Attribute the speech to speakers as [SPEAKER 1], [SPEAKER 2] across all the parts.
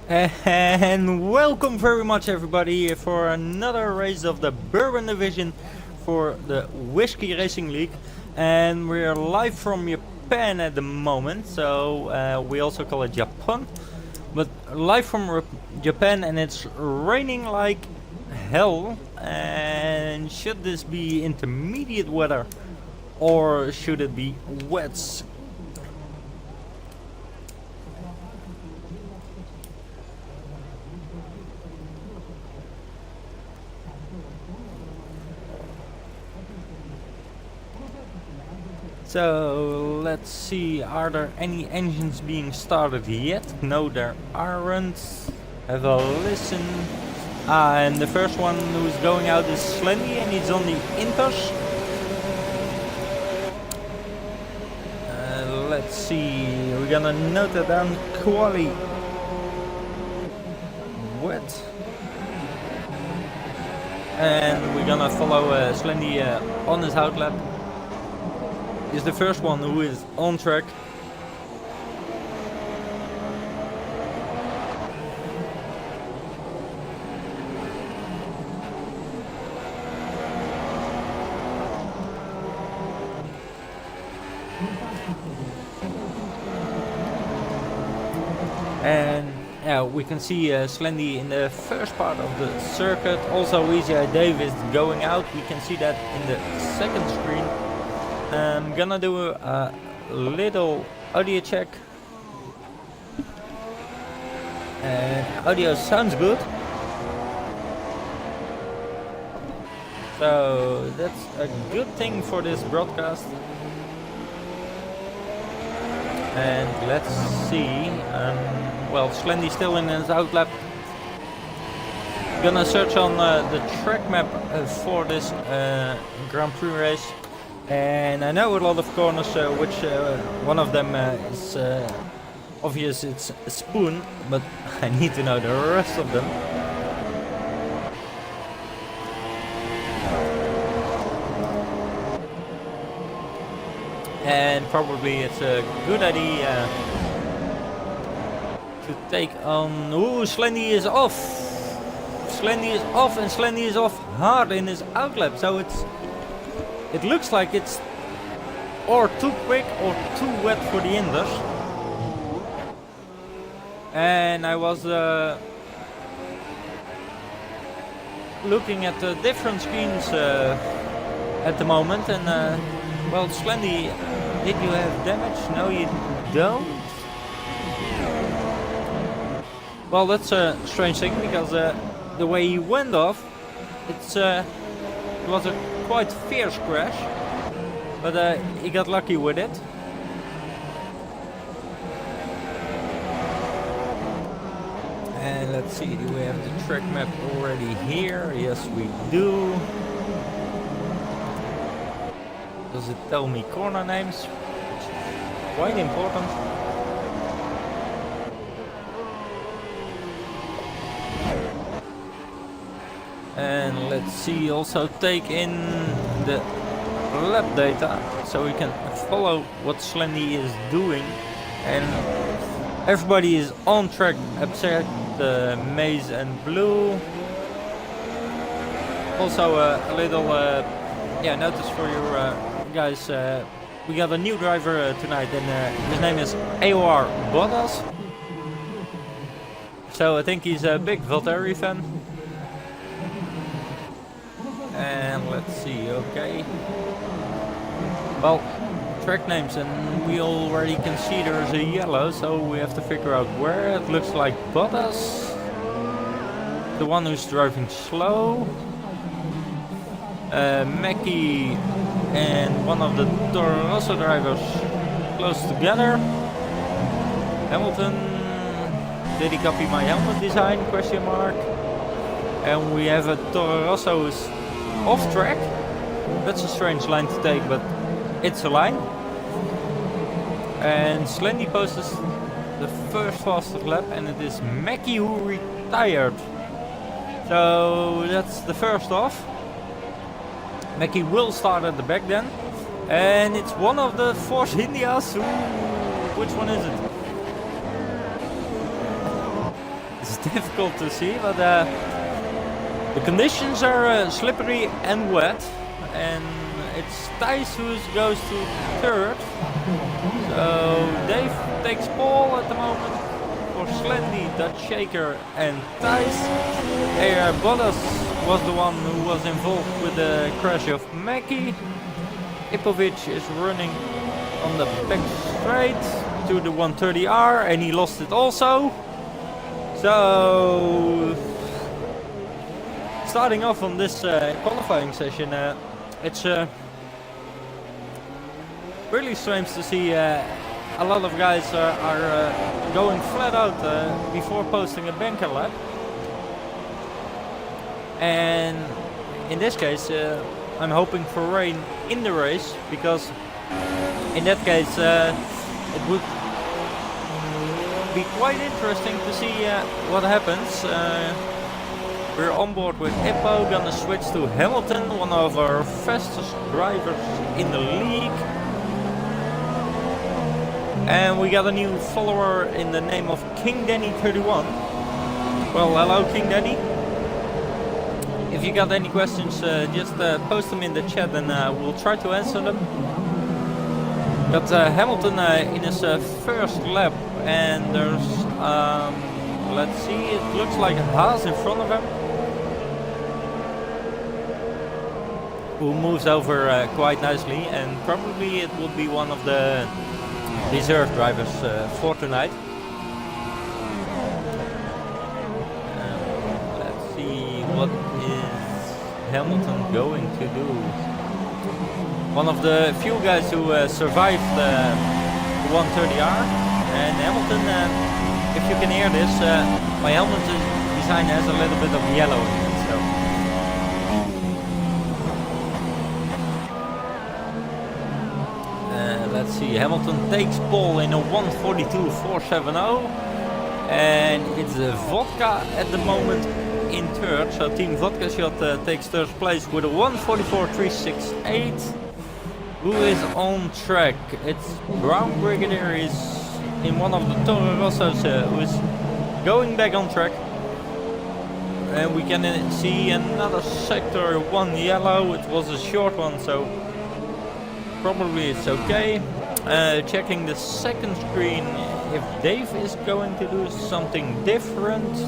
[SPEAKER 1] And welcome very much everybody for another race of the Bourban division for the Whisky Racing League. And we're live from Japan at the moment, so we also call it Japan. But live from Japan, and it's raining like hell. And should this be intermediate weather or should it be wet? So let's see, are there any engines being started yet? No, there aren't. Have a listen. And the first one who's going out is Slendy, and he's on the Inters. Let's see, we're gonna note that down. Quali wet. And we're gonna follow Slendy on his outlap. Is the first one who is on track. And yeah, we can see Slendy in the first part of the circuit. Also Easy Dave is going out. We can see that in the second screen. I'm gonna do a little audio check, and audio sounds good, so that's a good thing for this broadcast. And let's see, well, Slendy's still in his outlap. Gonna search on the track map for this Grand Prix race. And I know a lot of corners, which one of them is obvious, it's a spoon, but I need to know the rest of them. And probably it's a good idea to take on... Ooh, Slendy is off! Slendy is off, and Slendy is off hard in his outlap, so it looks like it's or too quick or too wet for the Inders. And I was looking at the different screens at the moment, and well, Slendy, did you have damage? No, you don't. Well, that's a strange thing, because the way he went off, it was a quite fierce crash, but he got lucky with it. And let's see, do we have the track map already here? Yes, we do. Does it tell me corner names? Quite important. And let's see, also take in the lap data, so we can follow what Slendy is doing. And everybody is on track except Maze and Blue. Also a little notice for you guys, we got a new driver tonight, and his name is AOR Bottas. So I think he's a big Valtteri fan. And let's see, okay. Well, track names, and we already can see there's a yellow, so we have to figure out where. It looks like Bottas, the one who's driving slow. Mackie and one of the Toro Rosso drivers close together. Hamilton, did he copy my helmet design? Question mark. And we have a Toro Rosso who's off track. That's a strange line to take, but it's a line. And Slendy posts the first fastest lap, and it is Mackie who retired. So that's the first off. Mackie will start at the back then. And it's one of the Force Indias. Which one is it? difficult to see, but the conditions are slippery and wet, and it's Thijs who goes to third. So Dave takes pole at the moment for Slendy, Dutch Shaker and Thijs. Bottas was the one who was involved with the crash of Mackie. Ipovic is running on the back straight to the 130R and he lost it also. So starting off on this qualifying session, it's really strange to see a lot of guys are going flat out before posting a banker lap. And in this case I'm hoping for rain in the race, because in that case it would be quite interesting to see what happens. We're on board with Ippo, gonna switch to Hamilton, one of our fastest drivers in the league. And we got a new follower in the name of King Danny 31. Well, hello King Danny. If you got any questions, just post them in the chat and we'll try to answer them. Got Hamilton in his first lap, and there's, let's see, it looks like Haas in front of him, who moves over quite nicely, and probably it will be one of the reserve drivers for tonight. Let's see, what is Hamilton going to do? One of the few guys who survived the 130R, and Hamilton, if you can hear this, my helmet design has a little bit of yellow in it, so. Let's see, Hamilton takes pole in a 142.470, and it's Vodka at the moment in third, so Team Vodka Shot takes third place with a 144.368. Who is on track? It's Brown Brigadier is in one of the Toro Rossos who is going back on track. And we can see another sector, one yellow. It was a short one, so probably it's okay. Checking the second screen if Dave is going to do something different.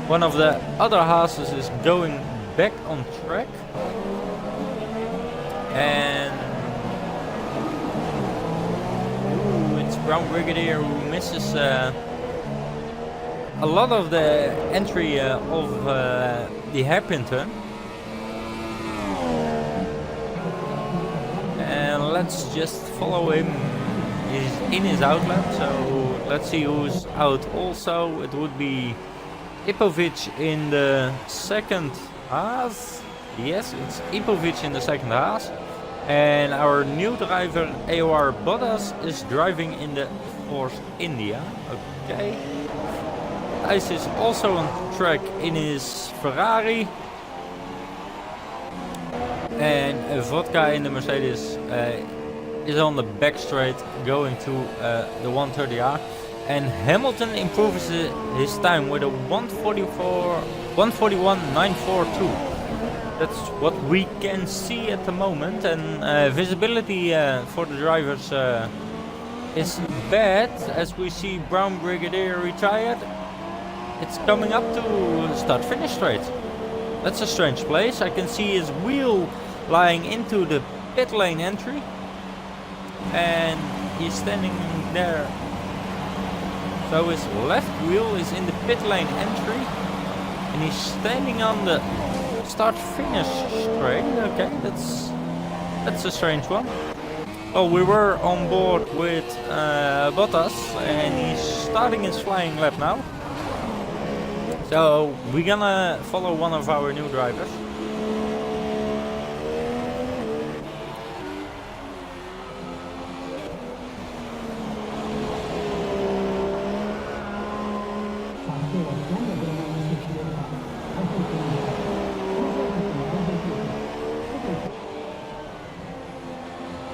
[SPEAKER 1] One of the other Haases is going back on track. And it's Brown Brigadier who misses a lot of the entry of the hairpin turn. And let's just follow him. He's in his outlet, so let's see who's out also. It would be Ipovic in the second Haas. Yes, it's Ipovic in the second Haas. And our new driver, AOR Bottas, is driving in the Force India. Okay. Thijs is also on track in his Ferrari. And Vodka in the Mercedes is on the back straight going to the 130R. And Hamilton improves his time with a 141.942. That's what we can see at the moment, and visibility for the drivers is bad, as we see Brown Brigadier retired. It's coming up to start-finish straight. That's a strange place. I can see his wheel lying into the pit lane entry, and he's standing there. So his left wheel is in the pit lane entry, and he's standing on the start-finish straight. Okay, that's a strange one. Well, we were on board with Bottas, and he's starting his flying lap now. So we're gonna follow one of our new drivers.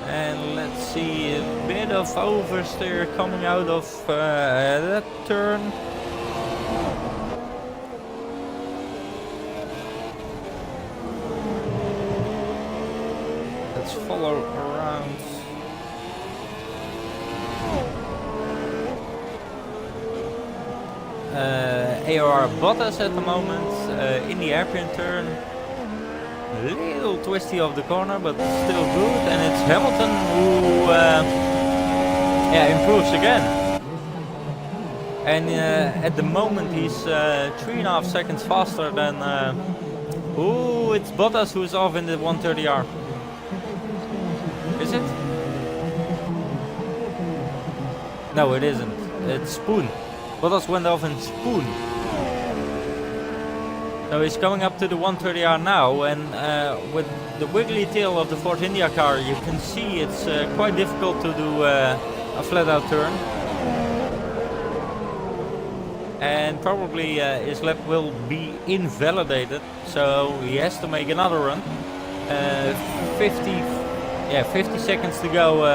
[SPEAKER 1] And let's see, a bit of oversteer coming out of that turn. follow around. AOR Bottas at the moment in the airplane turn. A little twisty of the corner, but still good. And it's Hamilton who improves again. And at the moment he's 3.5 seconds faster than... it's Bottas who's off in the 130R. Is it? No, it isn't. It's Spoon. Bottas went off in Spoon. So he's coming up to the 130R now, and with the wiggly tail of the Force India car, you can see it's quite difficult to do a flat out turn. And probably his lap will be invalidated, so he has to make another run. 50 seconds to go,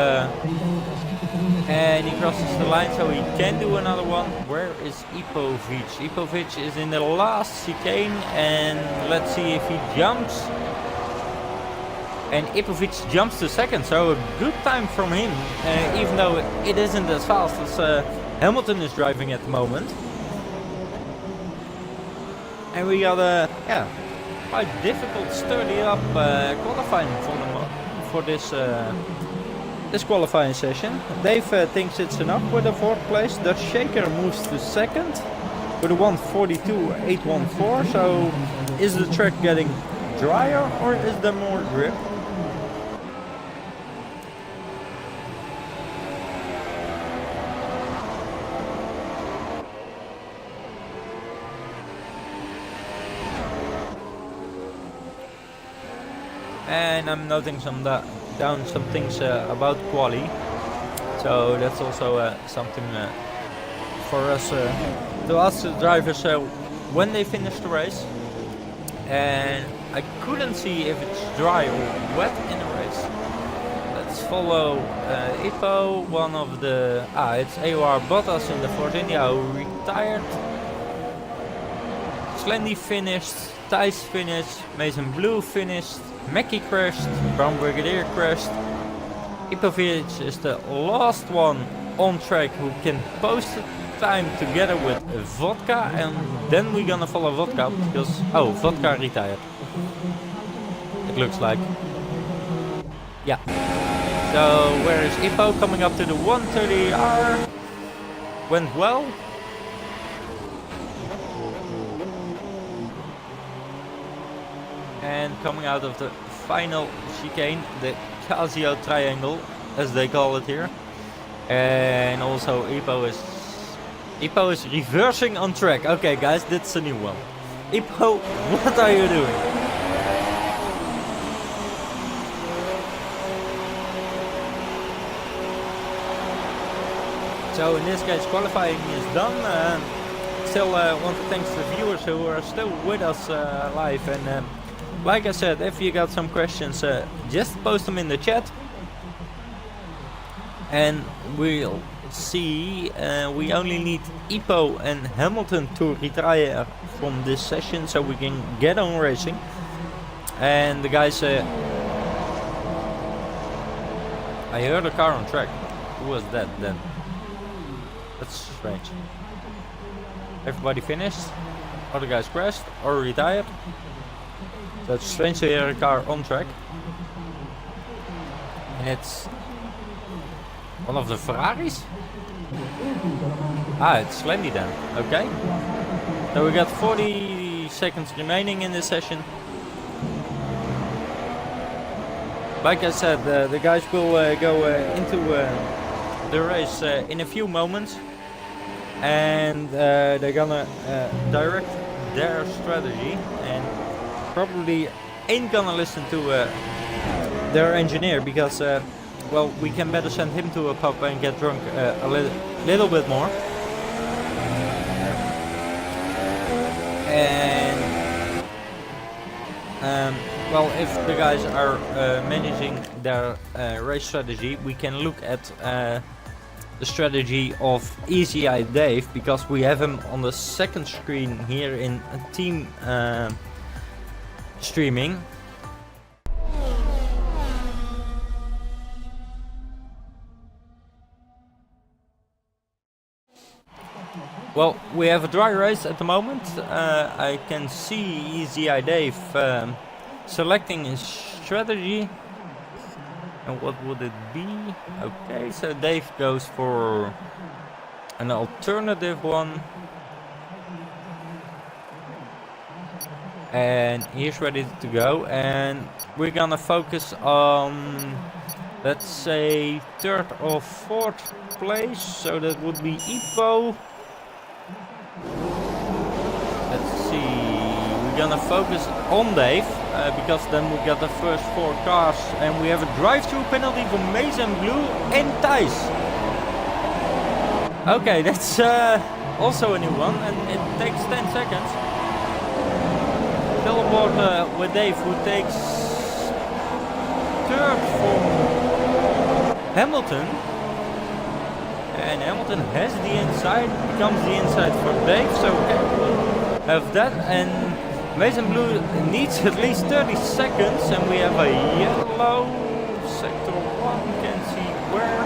[SPEAKER 1] and he crosses the line, so he can do another one. Where is Ipovic? Ipovic is in the last chicane, and let's see if he jumps. And Ipovic jumps to second, so a good time from him, even though it isn't as fast as Hamilton is driving at the moment. And we got a quite difficult, sturdy up qualifying for this this qualifying session. Dave thinks it's enough with a 4th place. The Shaker moves to 2nd with a 1:42.814. So is the track getting drier or is there more grip? And I'm noting down some things about quali, so that's also something for us to ask the drivers when they finish the race. And I couldn't see if it's dry or wet in the race. Let's follow Ipo, one of the it's AOR Bottas in the Force India who retired. Slendy finished, Thijs finished, Mason Blue finished, Mackie crashed, Brown Brigadier crashed. Ipovic is the last one on track who can post the time together with Vodka, and then we're gonna follow Vodka because Vodka retired. It looks like. Yeah. So where is Ipo? Coming up to the 130R. Went well. And coming out of the final chicane, the Casio triangle, as they call it here. And also Ipo is reversing on track. Okay guys, that's a new one. Ipo, what are you doing? So in this case qualifying is done. Still want to thank the viewers who are still with us live, and like I said, if you got some questions, just post them in the chat, and we'll see. We only need Ipo and Hamilton to retire from this session so we can get on racing. And the guys, I heard a car on track. Who was that then? That's strange. Everybody finished, other guys crashed or retired. So it's strange to hear a car on track. And it's one of the Ferraris? It's Slendy then, okay. So we got 40 seconds remaining in this session. Like I said, the guys will go into the race in a few moments. And they're gonna direct their strategy, and probably ain't gonna listen to their engineer because well, we can better send him to a pub and get drunk a little bit more. And well, if the guys are managing their race strategy, we can look at the strategy of Easy Eye Dave, because we have him on the second screen here in team streaming. Well, we have a dry race at the moment. I can see Easy Eye Dave selecting his strategy. And what would it be? Okay, so Dave goes for an alternative one. And he's ready to go. And we're gonna focus on, let's say, 3rd or 4th place. So that would be Ipo. Let's see. We're gonna focus on Dave. Because then we got the first 4 cars. And we have a drive-through penalty for Maze and Blue and Thijs. Okay, that's also a new one. And it takes 10 seconds. Still aboard with Dave, who takes 3rd from Hamilton. And Hamilton has the inside, becomes the inside for Dave, so we'll have that. And Mason Blue needs at least 30 seconds, and we have a yellow sector 1, can't see where.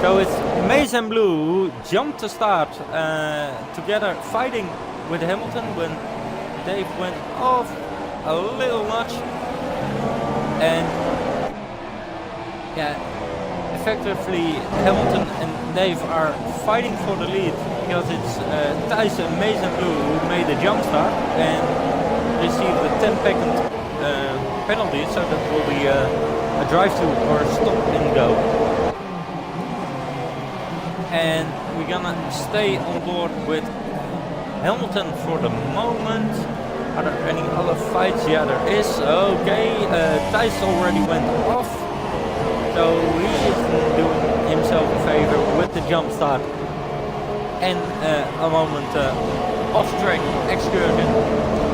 [SPEAKER 1] So it's Mason Blue who jumped to start together fighting with Hamilton when Dave went off a little much. And yeah, effectively Hamilton and Dave are fighting for the lead because it's Thijs and Mason Blue who made the jump start and received the 10-second penalty, so that will be a drive-through or stop and go. And we're gonna stay on board with Hamilton for the moment. Are there any other fights? Yeah, there is. Okay, Thijs already went off. So he is doing himself a favor with the jump start and a moment off-track excursion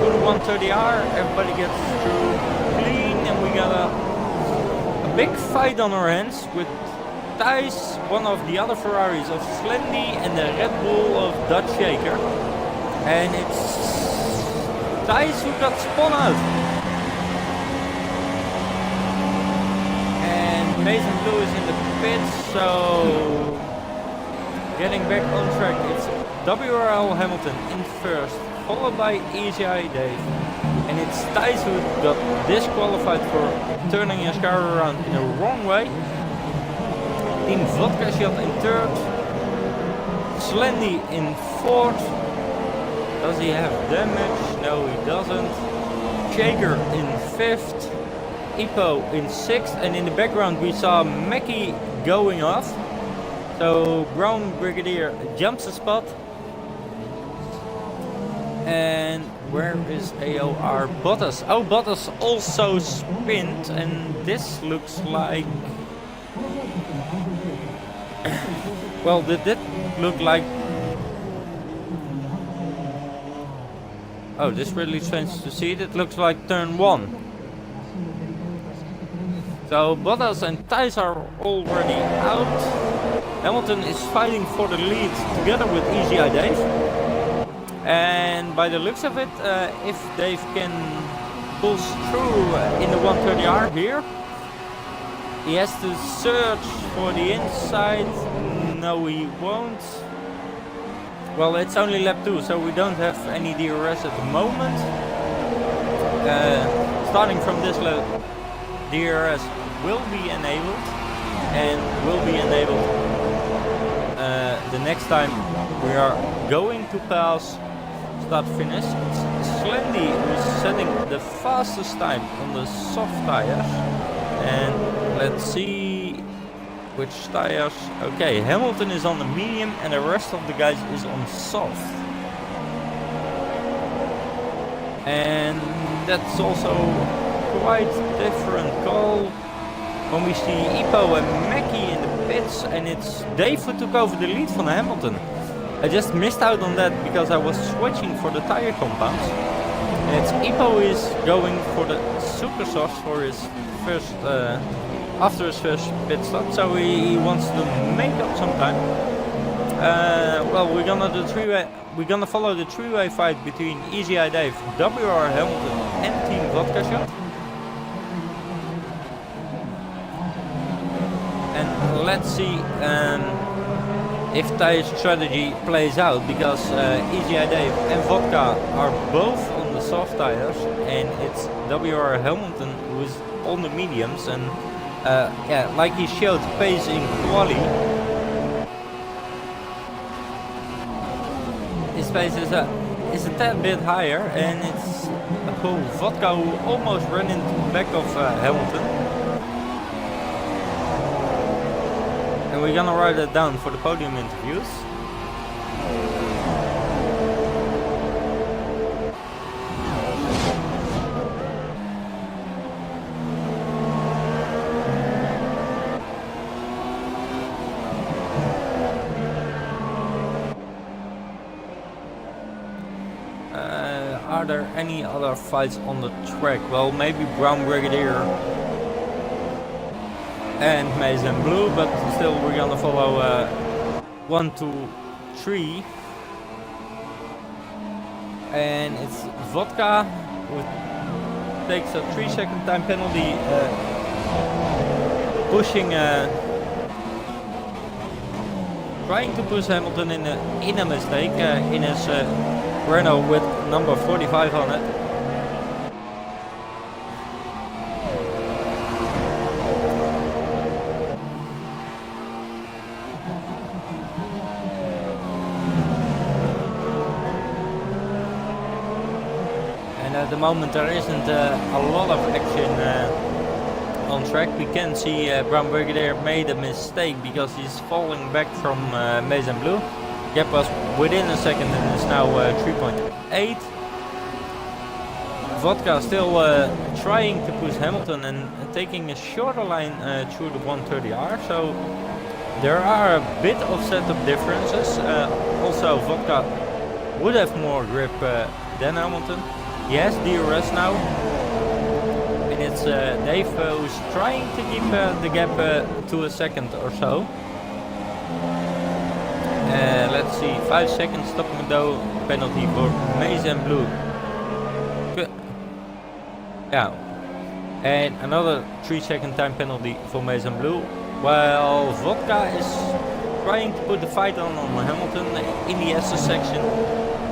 [SPEAKER 1] to the 130R. Everybody gets through clean, and we got a big fight on our hands with Thijs, one of the other Ferraris of Slendy, and the Red Bull of Dutch Shaker. And it's Thijs who got spun out. Mason Blue is in the pits, so getting back on track, it's WRL Hamilton in 1st, followed by Easy Eye Dave. And it's Thijs who got disqualified for turning his car around in the wrong way. Team Vodka Shot in 3rd, Slendy in 4th. Does he have damage? No, he doesn't. Shaker in 5th. Ipo in 6th, and in the background we saw Mackie going off. So Brown Brigadier jumps a spot. And where is AOR? Bottas. Oh, Bottas also spinned, and this looks like... well, did it look like... oh, this really strange to see it. It looks like turn 1. So Bottas and Thijs are already out. Hamilton is fighting for the lead together with Easy Eye Dave. And by the looks of it, if Dave can pull through in the 130R here, he has to search for the inside. No, he won't. Well, it's only lap 2, so we don't have any DRS at the moment. Starting from this lap, DRS will be enabled, and will be enabled the next time we are going to pass start finish. It's Slendy who's setting the fastest time on the soft tires, and let's see which tires. Okay, Hamilton is on the medium and the rest of the guys is on soft, and that's also quite different call when we see Ipo and Mackie in the pits, and it's Dave who took over the lead from Hamilton. I just missed out on that because I was switching for the tire compounds. And it's Ipo is going for the super soft for his first after his first pit stop, so he wants to make up some time. Well, we're gonna follow the three-way fight between Easy Eye Dave, WR Hamilton, and Team Vodka Shot. And let's see if Tyre's strategy plays out, because Easy Dave and Vodka are both on the soft tires, and it's WR Hamilton who's on the mediums, and yeah, like he showed pace in quali, his pace is a tad bit higher, and it's Vodka who almost ran into the back of Hamilton. And we're gonna write that down for the podium interviews. Are there any other fights on the track? Well, maybe Brown Brigadier and Maize and Blue, but still we're gonna follow 1, 2, 3, and it's Vodka who takes a 3-second time penalty, pushing, trying to push Hamilton in a mistake in his Renault with number 45 on it. At the moment there isn't a lot of action on track. We can see Brown Brigadier made a mistake because he's falling back from Maize and Blue. Gap was within a second and is now 3.8. Vodka still trying to push Hamilton and taking a shorter line through the 130R, so there are a bit of setup differences. Also Vodka would have more grip than Hamilton. He has DRS now, and it's Dave who's trying to keep the gap to a second or so. Let's see, 5 seconds stopping though penalty for Maize and Blue. Yeah, and another 3-second time penalty for Maize and Blue, while Vodka is trying to put the fight on Hamilton in the SS section.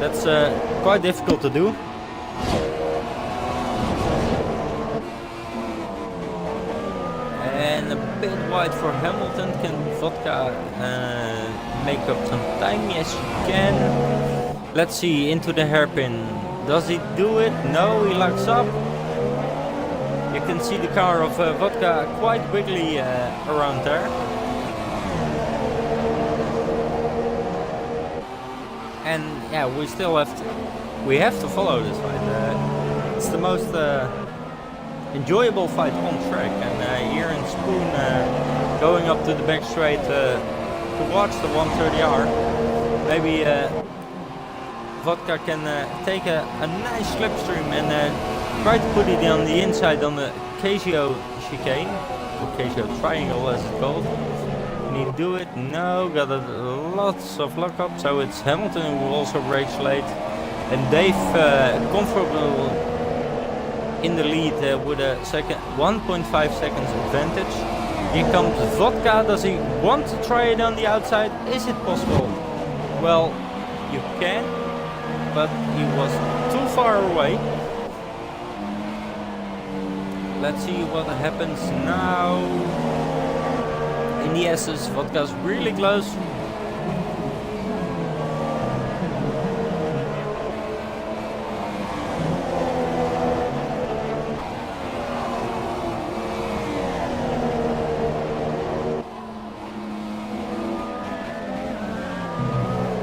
[SPEAKER 1] That's quite difficult to do. And a bit wide for Hamilton. Can Vodka make up some time? Yes, he can. Let's see, into the hairpin. Does he do it? No, he locks up. You can see the car of Vodka quite wiggly around there. And yeah, we still have to follow this fight. It's the most enjoyable fight on track, and here in Spoon, going up to the back straight to watch the 130R. Maybe Vodka can take a nice slipstream and try to put it on the inside on the Casio chicane, or Casio triangle as it's called. Can he do it? No, got lots of lockup, so it's Hamilton who also brakes late. And Dave comfortable in the lead with a 1.5 seconds advantage. Here comes Vodka. Does he want to try it on the outside? Is it possible? Well, you can, but he was too far away. Let's see what happens now. In the SS, Vodka's really close.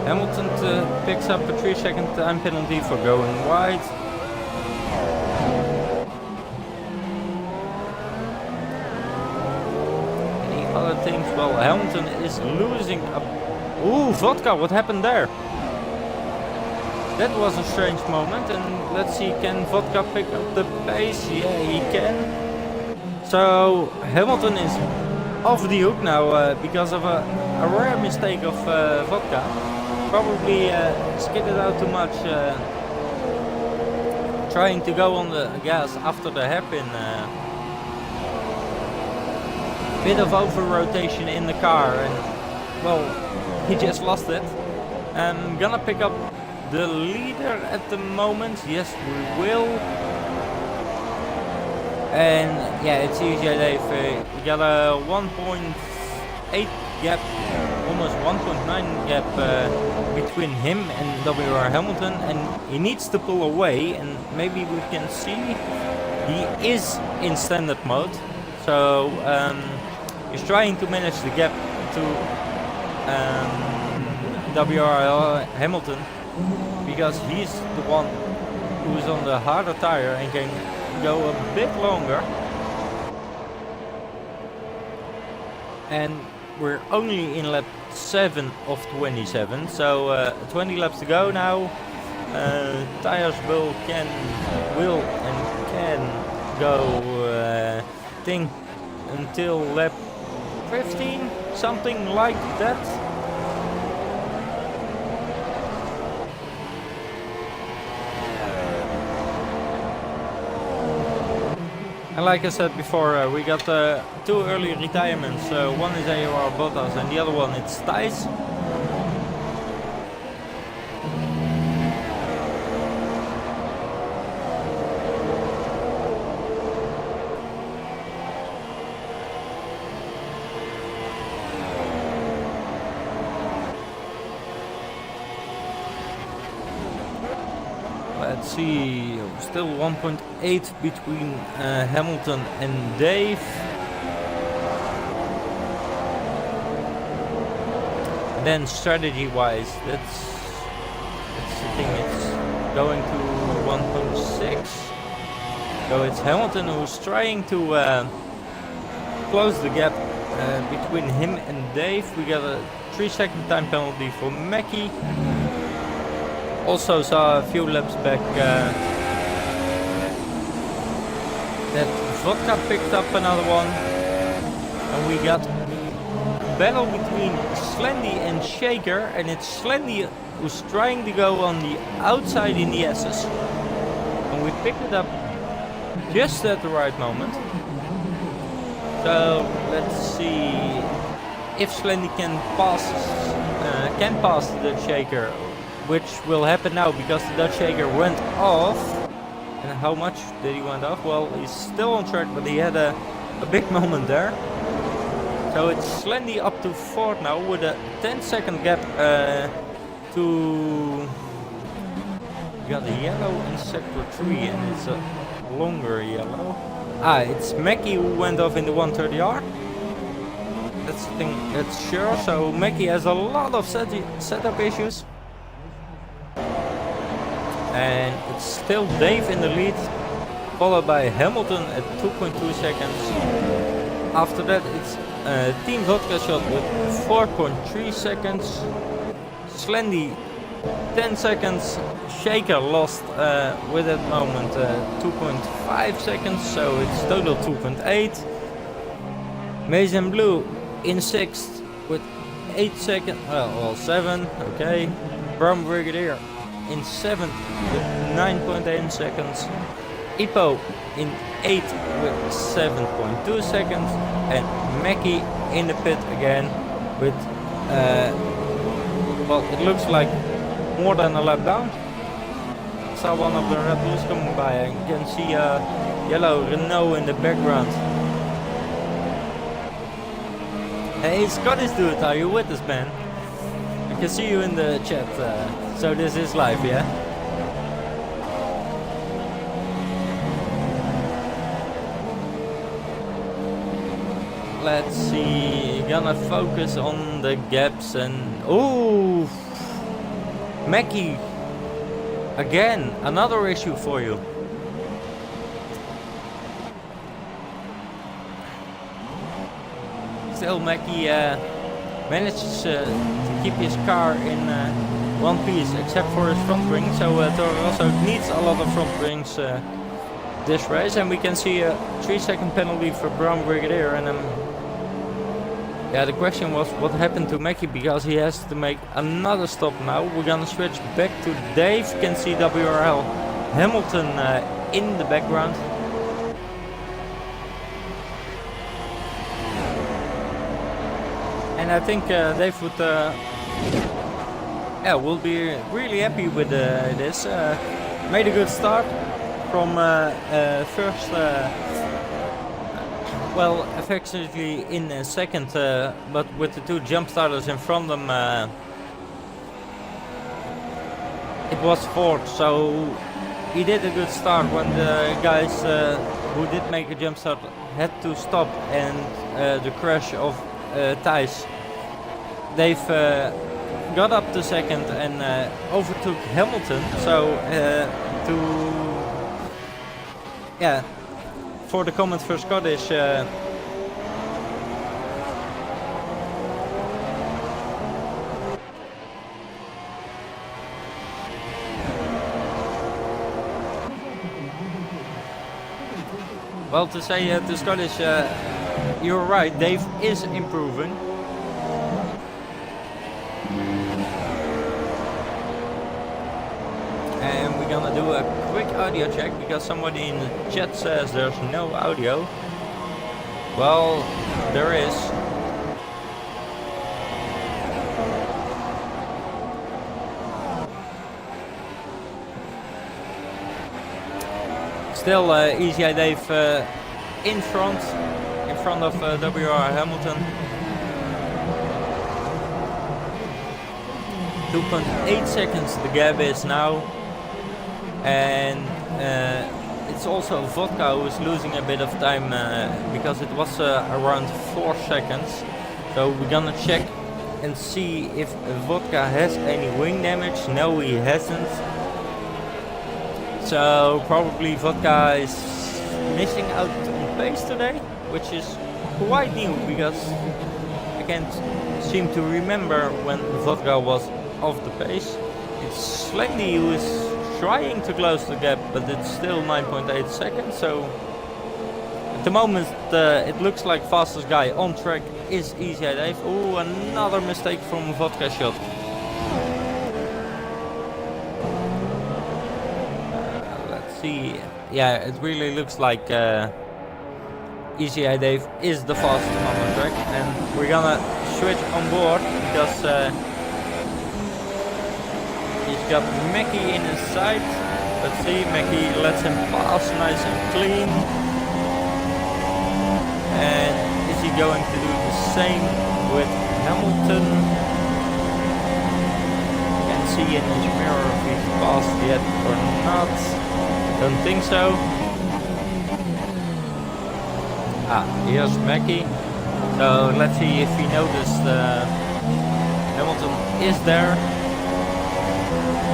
[SPEAKER 1] Hamilton picks up a 3-second time penalty for going wide. Any other things? Well, Hamilton is losing a... Ooh, Vodka, what happened there? That was a strange moment, and let's see, can Vodka pick up the pace? Yeah, he can. So, Hamilton is off the hook now because of a rare mistake of Vodka. Probably skidded out too much, trying to go on the gas after the hairpin. Bit of over rotation in the car, and well, he just lost it. I'm gonna pick up the leader at the moment. Yes, we will. And yeah, it's easy, Dave. We got a 1.8 gap, almost 1.9 gap between him and WR Hamilton, and he needs to pull away. And maybe we can see he is in standard mode, so he's trying to manage the gap to WR Hamilton, because he's the one who's on the harder tire and can go a bit longer. And we're only in lap 7 of 27, so 20 laps to go now. Tires will and can go think until lap 15, something like that. And like I said before, we got 2 early retirements. One is AOR Bottas and the other one it's Thijs. Let's see, still 1.8 between Hamilton and Dave. And then strategy-wise, that's the thing. It's going to 1.6. So it's Hamilton who's trying to close the gap between him and Dave. We got a 3-second time penalty for Mackie. Also saw a few laps back that Vodka picked up another one, and we got a battle between Slendy and Shaker, and it's Slendy who's trying to go on the outside in the S's, and we picked it up just at the right moment. So let's see if Slendy can pass the Shaker, which will happen now because the Dutch Shaker went off. And how much did he went off? Well, he's still on track, but he had a big moment there. So it's Slendy up to 4th now with a 10-second gap to... We got a yellow in sector 3 and it's a longer yellow. It's Mackie who went off in the 130R. That's the thing, that's sure. So Mackie has a lot of setup issues. And it's still Dave in the lead, followed by Hamilton at 2.2 seconds. After that it's Team Vodka Shot with 4.3 seconds. Slendy 10 seconds. Shaker lost with that moment 2.5 seconds, so it's total 2.8. Mason Blue in 6th with 8 seconds, well 7, okay. Brown Brigadier in 7th with 9.8 seconds. Ipo in 8th with 7.2 seconds. And Mackie in the pit again with, well, it looks like more than a lap down. Saw one of the Red Bulls coming by and you can see a yellow Renault in the background. Hey Scottish dude, are you with us, man? I can see you in the chat. So this is live, yeah? Let's see, gonna focus on the gaps and... Oh! Mackie! Again, another issue for you. Still Mackie manages to keep his car in one piece except for his front wing, so Toro Rosso needs a lot of front wings this race, and we can see a 3-second penalty for Brown Brigadier. And yeah, the question was what happened to Mackie, because he has to make another stop now. We're gonna switch back to Dave. Can see WRL Hamilton in the background. And I think Dave would Yeah, we'll be really happy with this. Made a good start from first, well, effectively in second, but with the two jump starters in front of them, it was fourth. So he did a good start when the guys who did make a jump start had to stop, and the crash of Thijs. They've got up to second and overtook Hamilton. So for the comment for Scottish. Well, to say to Scottish, you're right, Dave is improving. And we're gonna do a quick audio check because somebody in the chat says there's no audio. Well, there is. Still, Easy Eye Dave in front of WR Hamilton. 2.8 seconds the gap is now, and it's also Vodka who is losing a bit of time because it was around 4 seconds. So we're gonna check and see if Vodka has any wing damage. No, he hasn't. So probably Vodka is missing out on pace today, which is quite new because I can't seem to remember when Vodka was off the pace. It's Slendy who is trying to close the gap, but it's still 9.8 seconds. So at the moment it looks like fastest guy on track is Easy Eye Dave. Oh, another mistake from Vodka shot. See, yeah, it really looks like Easy Eye Dave is the fastest on the track, and we're gonna switch on board because he's got Mackie in his sight. Let's see, Mackie lets him pass nice and clean. And is he going to do the same with Hamilton? Can't see in his mirror if he's passed yet or not. Don't think so. Here's Mackie. So let's see if he noticed Hamilton is there.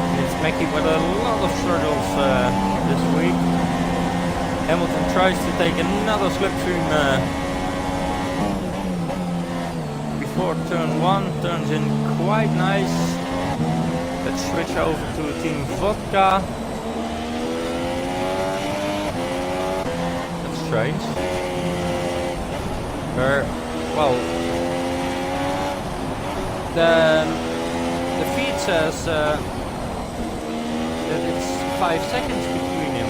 [SPEAKER 1] And it's Mackie with a lot of struggles this week. Hamilton tries to take another slipstream before turn 1. Turns in quite nice. Let's switch over to Team Vodka. Strange. Well, the feed says that it's 5 seconds between him,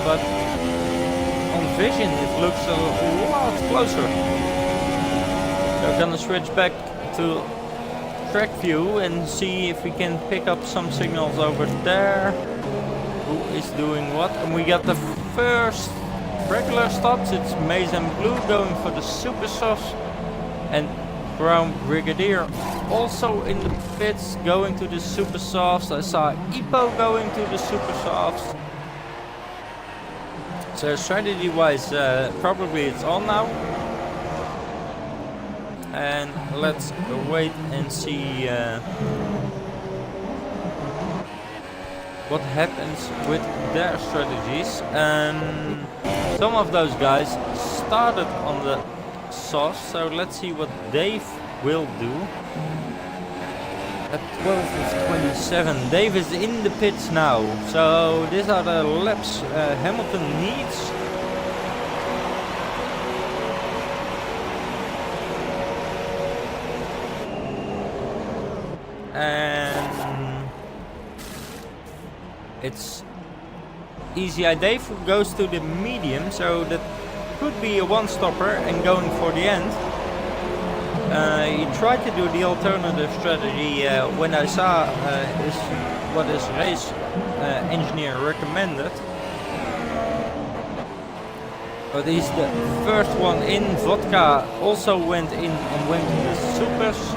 [SPEAKER 1] but on vision it looks a lot closer. We're gonna switch back to track view and see if we can pick up some signals over there. Who is doing what? And we got the first regular stops. It's Maize and Blue going for the super softs, and Brown Brigadier also in the pits going to the super softs. I saw Ipo going to the super softs. So strategy wise, probably it's on now, and let's wait and see what happens with their strategies. Some of those guys started on the sauce, so let's see what Dave will do. At 12:27, Dave is in the pits now, so these are the laps Hamilton needs. And it's Easy Eye Dave who goes to the medium, so that could be a one-stopper and going for the end. He tried to do the alternative strategy when I saw what his race engineer recommended. But he's the first one in. Vodka also went in and went to the supers.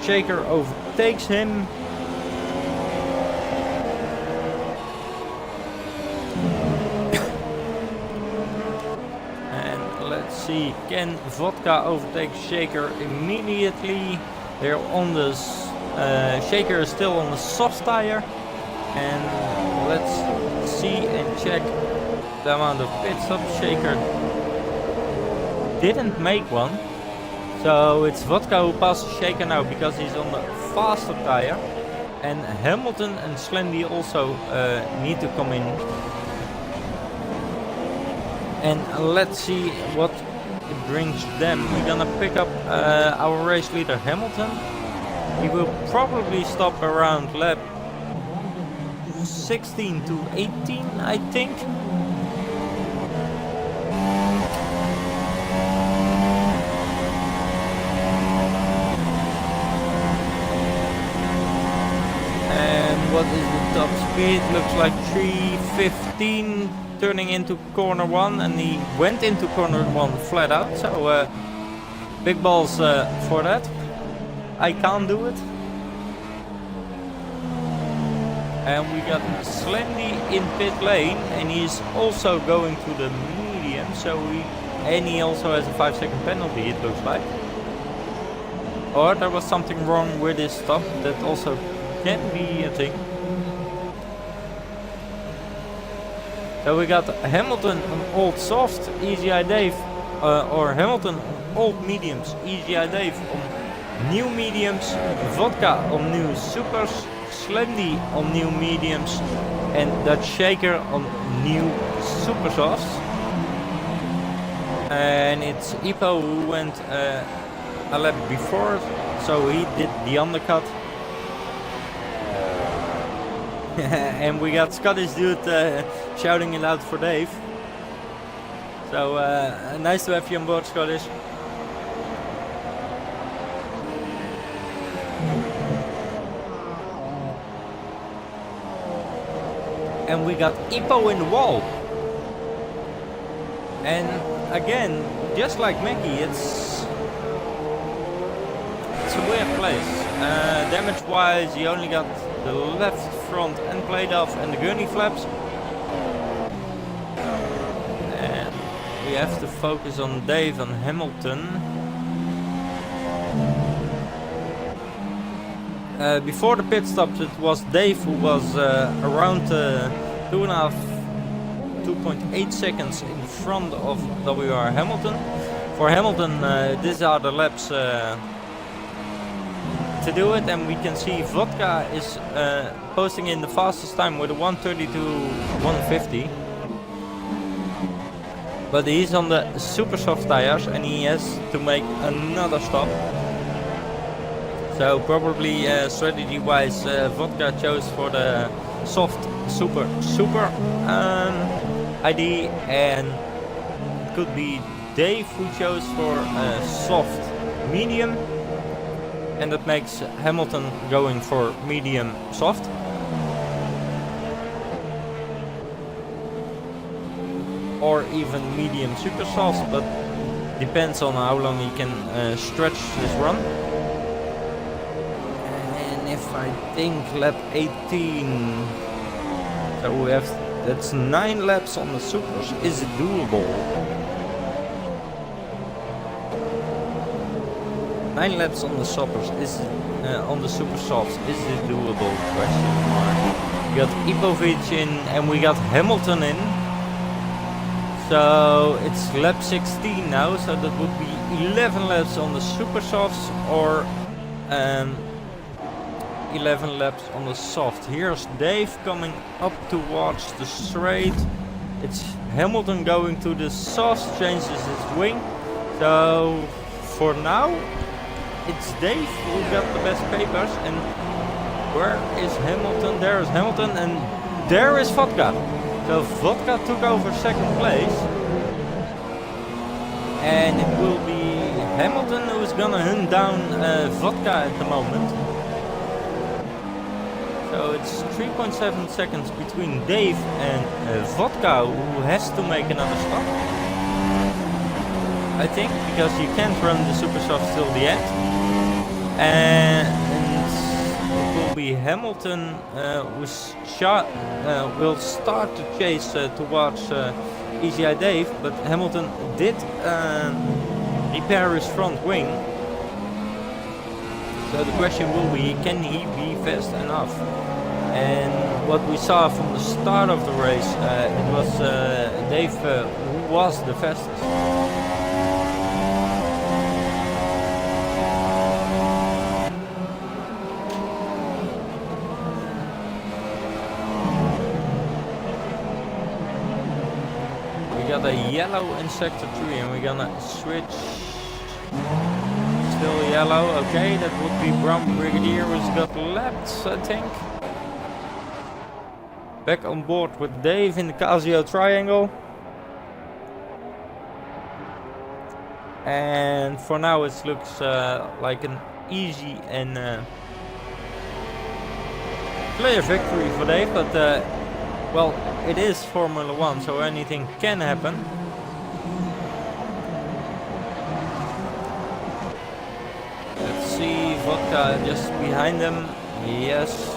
[SPEAKER 1] Shaker overtakes him. And let's see, can Vodka overtake Shaker immediately? They're on the Shaker is still on the soft tire. And let's see and check the amount of pit stops. Shaker didn't make one, so it's Vodka who passes Shaker now because he's on the faster tire, and Hamilton and Slendy also need to come in. And let's see what it brings them. We're gonna pick up our race leader Hamilton. He will probably stop around lap 16 to 18, I think. What is the top speed? Looks like 3:15, turning into corner 1, and he went into corner 1 flat out, so big balls for that. I can't do it. And we got Slendy in pit lane, and he's also going to the medium, so he also has a 5-second penalty, it looks like. Or there was something wrong with his stop, that also can be a thing. So we got Hamilton on old soft, Easy Eye Dave, or Hamilton on old mediums, Easy Eye Dave on new mediums, Vodka on new supers, Slendy on new mediums, and that Shaker on new super softs. And it's Ipo who went a lap before, so he did the undercut. And we got Scottish dude shouting it out for Dave. So nice to have you on board, Scottish. And we got Ipo in the wall. And again, just like Mickey, it's a weird place. Damage wise, he only got the left front end plate off and the gurney flaps. And we have to focus on Dave and Hamilton. Before the pit stops, it was Dave who was around 2.8 seconds in front of WR Hamilton. For Hamilton, these are the laps to do it, and we can see Vodka is posting in the fastest time with a 1:30 to 1:50. But he's on the super soft tires and he has to make another stop. So probably strategy wise, Vodka chose for the soft super ID, and it could be Dave who chose for soft medium, and that makes Hamilton going for medium soft. Or even medium super soft, but depends on how long he can stretch this run. And if I think lap 18, so we have, that's 9 laps on the supers. Is it doable? 9 laps on the supers, is on the super softs, is it doable? Question mark. We got Ipovic in and we got Hamilton in. So it's lap 16 now, so that would be 11 laps on the super softs, or 11 laps on the soft. Here's Dave coming up towards the straight. It's Hamilton going to the soft, changes his wing. So for now, it's Dave who got the best papers. And where is Hamilton? There is Hamilton, and there is Vodka. So Vodka took over second place, and it will be Hamilton, who is gonna hunt down Vodka at the moment. So it's 3.7 seconds between Dave and Vodka, who has to make another stop. I think, because you can't run the super soft till the end. And it will be Hamilton will start to chase towards Easy Eye Dave, but Hamilton did repair his front wing. So the question will be, can he be fast enough? And what we saw from the start of the race, it was Dave who was the fastest. We got a yellow in sector 3 and we're gonna switch. Still yellow, okay, that would be Brown Brigadier who's got lapped, I think. Back on board with Dave in the Casio triangle. And for now it looks like an easy and clear victory for Dave, but well, it is Formula 1, so anything can happen. See Vodka just behind them. Yes,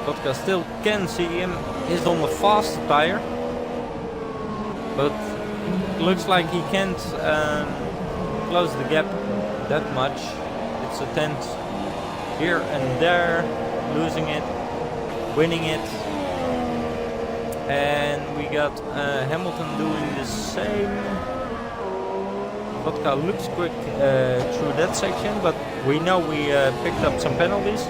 [SPEAKER 1] Vodka still can see him. He's on the fast tire, but looks like he can't close the gap that much. It's a tenth here and there, losing it, winning it, and we got Hamilton doing the same. Vodka looks quick through that section, but we know we picked up some penalties.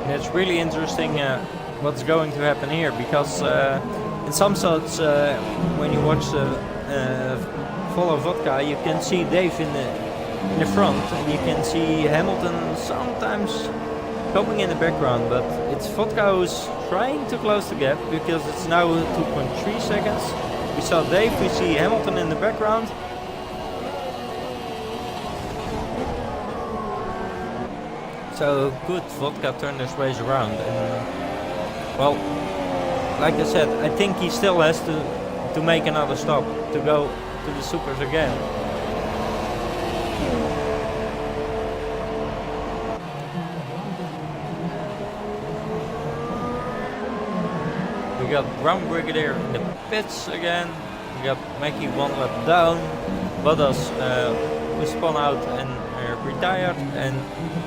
[SPEAKER 1] And it's really interesting what's going to happen here, because in some sorts, when you watch follow Vodka, you can see Dave in the front, and you can see Hamilton sometimes coming in the background, but it's Vodka who's trying to close the gap, because it's now 2.3 seconds. We saw Dave, we see Hamilton in the background. So good, Vodka turned this race around, and well, like I said, I think he still has to make another stop to go to the supers again. We got Brown Brigadier in the pits again. We got Mackie one lap down. Bottas who spun out and retired, and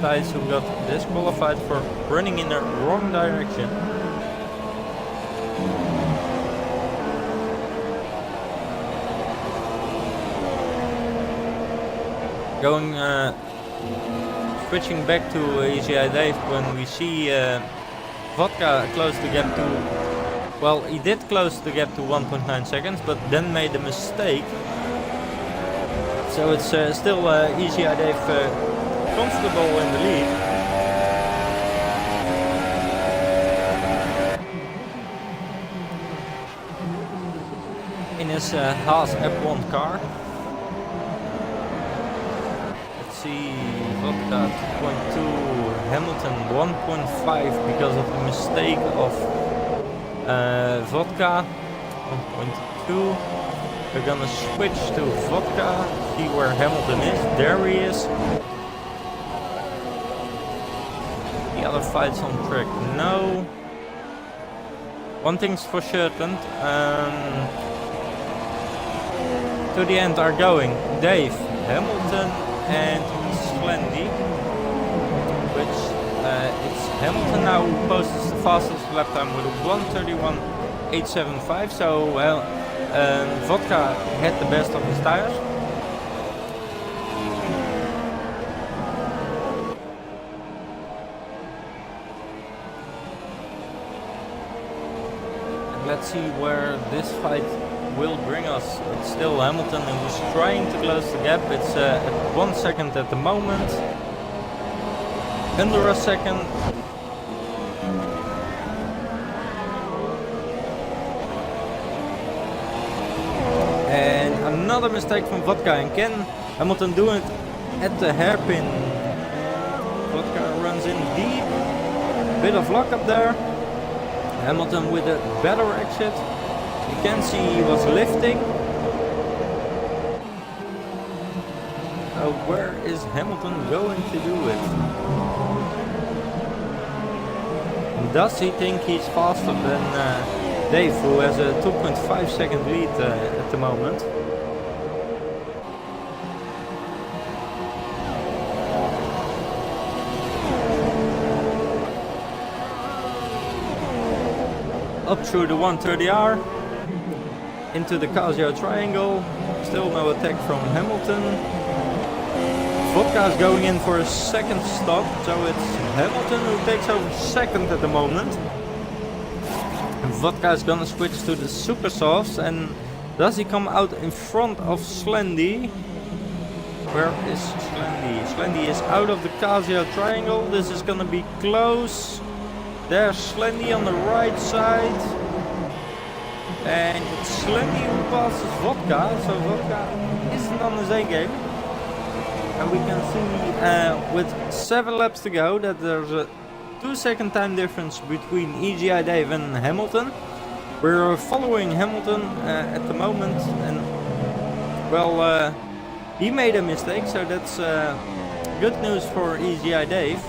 [SPEAKER 1] Thijs who got disqualified for running in the wrong direction. Going switching back to Easy Eye Dave, when we see Vodka close the gap to, well, he did close the gap to 1.9 seconds, but then made a mistake. So it's still Easy Eye Dave comfortable in the lead. In his Haas F1 car. Let's see, Vodka 2.2, Hamilton 1.5 because of the mistake of Vodka 1.2. We're gonna switch to Vodka, see where Hamilton is. There he is. The other fights on track, no. One thing's for certain, to the end are going Dave, Hamilton and Slendy, which it's Hamilton now who posts the fastest lap time with a 1:31.875, so well, Vodka had the best of his tires. And let's see where this fight will bring us. It's still Hamilton who's trying to close the gap. It's at 1 second at the moment. under a second. And another mistake from Vodka and Ken. Hamilton doing it at the hairpin. Vodka runs in deep. Bit of luck up there. Hamilton with a better exit. You can see he was lifting. So where is Hamilton going to do it? And does he think he's faster than Dave, who has a 2.5 second lead at the moment? Up through the 130R, into the Casio triangle, still no attack from Hamilton. Vodka is going in for a second stop, so it's Hamilton who takes over second at the moment. And Vodka is gonna switch to the super softs, and does he come out in front of Slendy? Where is Slendy? Slendy is out of the Casio triangle, this is gonna be close. There's Slendy on the right side. And it's Slendy who passes Vodka, so Vodka isn't on his A game. And we can see with 7 laps to go that there's a 2-second time difference between EGI Dave and Hamilton. We're following Hamilton at the moment, and well, he made a mistake, so that's good news for EGI Dave.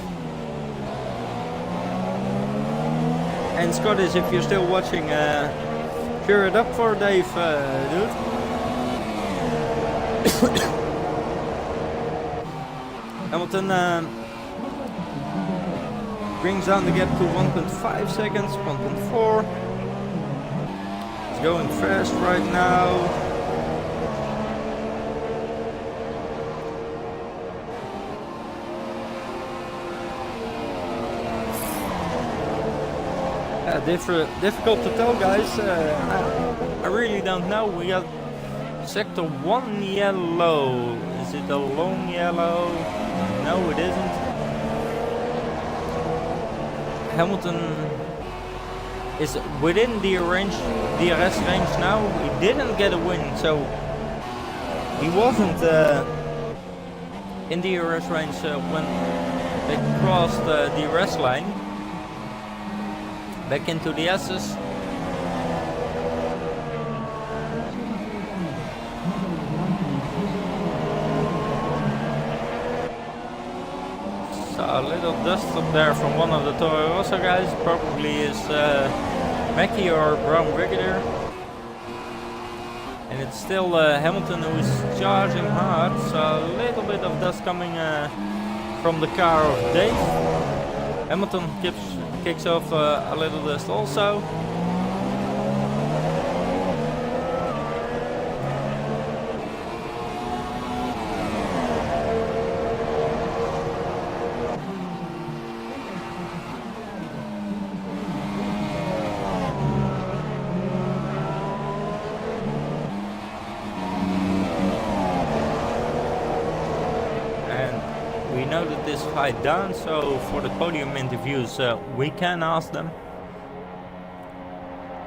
[SPEAKER 1] And Scottish, if you're still watching, cheer it up for Dave, dude. Hamilton brings down the gap to 1.5 seconds, 1.4. He's going fast right now. Difficult to tell, guys. I really don't know. We got sector 1 yellow. Is it a long yellow? No, it isn't. Hamilton is within the DRS range now. He didn't get a win, so he wasn't in the DRS range when they crossed the DRS line. Back into the S's. So a little dust up there from one of the Toro Rosso guys. Probably is Mackie or Brown Brigadier. And it's still Hamilton who is charging hard. So a little bit of dust coming from the car of Dave. Hamilton kicks off a little dust also. We know that this fight down, so for the podium interviews we can ask them.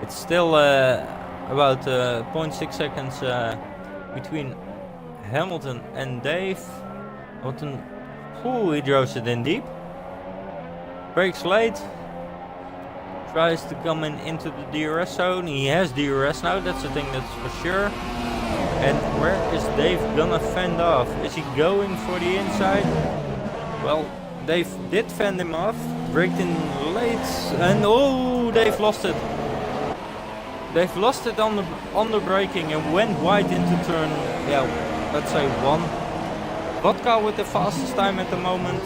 [SPEAKER 1] It's still about 0.6 seconds between Hamilton and Dave. Hamilton, he draws it in deep. Brakes late. Tries to come into the DRS zone. He has DRS now, that's the thing, that's for sure. And where is Dave gonna fend off? Is he going for the inside? Well, Dave did fend him off, braked in late, and oh, Dave lost it. Dave lost it on the braking and went wide into turn, yeah, let's say 1. Vodka with the fastest time at the moment,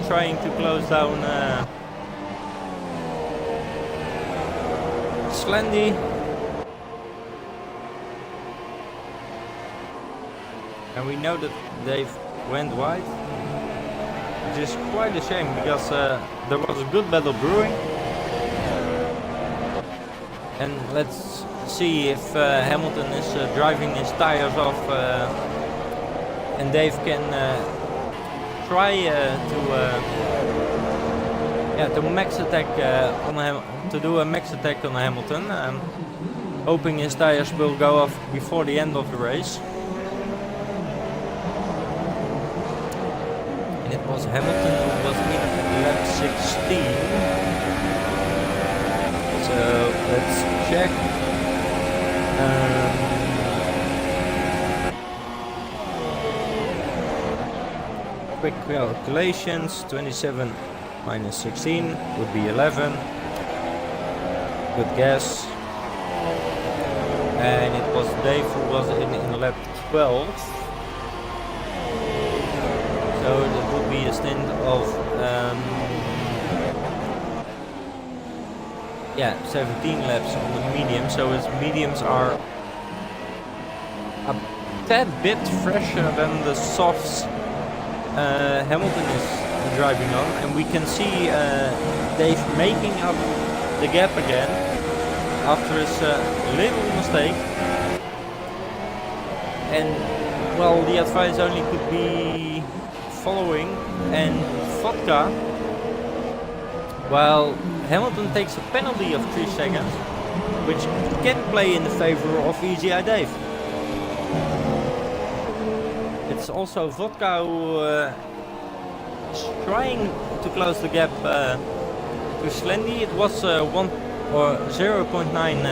[SPEAKER 1] trying to close down Slendy. And we know that Dave went wide, which is quite a shame because there was a good battle brewing. And let's see if Hamilton is driving his tires off and Dave can try to max attack on to do a max attack on Hamilton, hoping his tires will go off before the end of the race. And it was Hamilton who was in lap 16. So let's check. Quick calculations, 27 minus 16 would be 11. Good guess. And it was Dave who was in lap 12. So that would be a stint of 17 laps on the medium. So his mediums are a tad bit fresher than the softs Hamilton is driving on, and we can see Dave making up the gap again after his little mistake. And well, the advice only could be following and vodka, while Hamilton takes a penalty of 3 seconds, which can play in the favor of EGI Dave. It's also vodka who is trying to close the gap to Slendy. It was 1 or 0.9